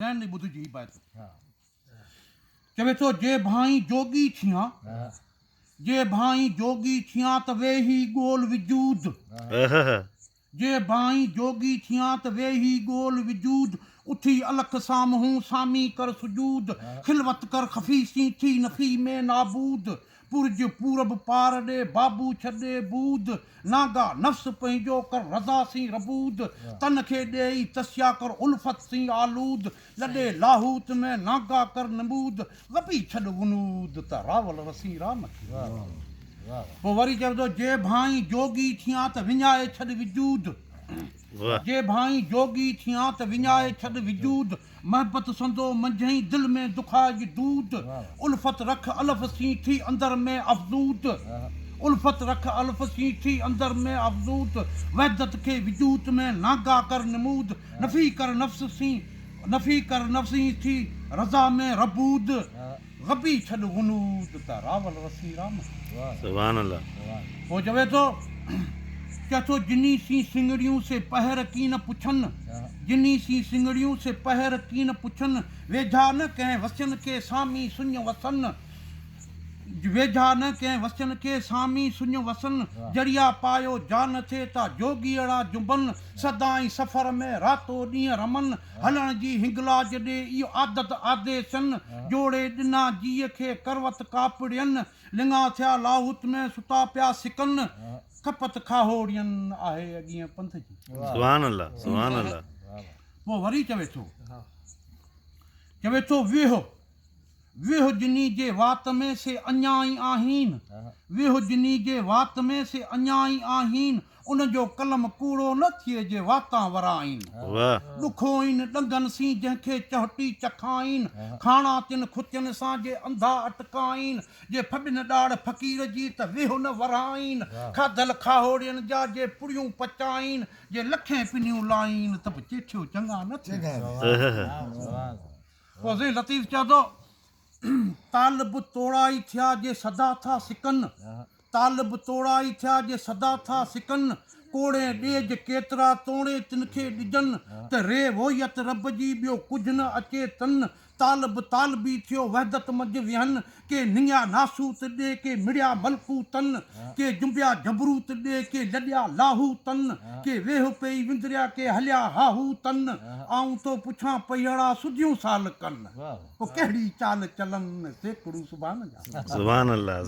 रहने ॿुध जी बात चवे थो जे भाई जोगी थियां जे भाई जोगी थियां त वेही ॻोल विजूद जे भाई जोगी थियां त वेही ॻोल विजूद उथी अलख साम्हूं सामी कर सुजूद खिलवत कर खफ़ीसी थी नफ़ी में नाबूद पुरज पूरब पार ॾे बाबू छॾे बूद नागा नफ़्स पंहिंजो कर रज़ा सी रबूद तन खे ॾेई तस्या कर उल्फत सी आलूद लॾे लाहूत में नागा कर नबूद वपी छॾ वनूद त रावल रसी राम पोइ वरी चवे थो जे भाई जोगी थियां त विञाए छॾ विजूद जे भाई जोगी थियां त विञाए छॾ विजूद महबत संदो मंझई दिल में दुखाज दूध उल्फत रख अलफ सी थी अंदर में अफ़दूद उल्फत रख अलफ सी थी अंदर में अफ़दूद वहदत के विजूद में नागा कर नमूद नफ़ी कर नफ़्सी थी रज़ा में रबूद गबी छॾ वनूद त रावल रसी राम सुभान अल्लाह पोइ चवे थो क्या तो जिनी सी सिंगड़ियों से पहर की न पुछन जिनी सी सिंगड़ियों से पहर की न पुछन वेझा न कंहिं वसन के सामी सुञ वसन वेझा न कंहिं वसन के सामी सुञ वसन जड़िया पायो जान थे ता जोगीअड़ा जुबन सदाई सफ़र में रातो ॾींहं रमन हलण जी हिंगलाज ॾे इहो आदत आदेशन जोड़े ॾिना जीअ खे करवत कापड़ियन लिंगा थिया लाहूत में सुता पिया सिकन खपत खाहोड़ियन आहे अॻीअ पंथ जी सुभान अल्लाह सुभान अल्लाह पोइ वरी चवे थो वेहो जिनी जे वात में से अञा ई आहीन वेहो जिनी जे वात में से अञा ई आहीन उनजो कलम कूड़ो न थिए जे वातां वराइन ॾुखोइन ॾंगनि सी जंहिंखे चहटी चखाइन खाणा तिन खुचनि सां जे अंधा अटकाइन जे फॿिन ॾाड़ फ़क़ीर जी त वेहो न वराइन खाधल खाहोड़ियनि जा जे पुड़ियूं पचाइन जे लखें पिनियूं लाइन त बि चेठियो चङा न थिए पोइ ज़े लतीफ़ चवे थो तालिब तोड़ाई थिया जे सदा था सिकन तालिब तोड़ाई थिया जे सदा था सिकन कोड़े ॾेज केतिरा तोड़े तिनखे ॾिजनि त रे वोयत रब जी ॿियो कुझु न अचे तन तालिब तालिबी थियो वहदत मंझि विहनि के निंगिया नासूत ॾे के मिड़िया मलकूतन के जुंबिया जबरूत ॾे के लॾिया लाहूतन के वेह पई विंदरिया के हलिया हाहूतन आऊं तो पुछां पईअड़ा सुधियूं साल कन पोइ कहिड़ी चाल चलन सेकड़ू सुभान जा सुभान अल्लाह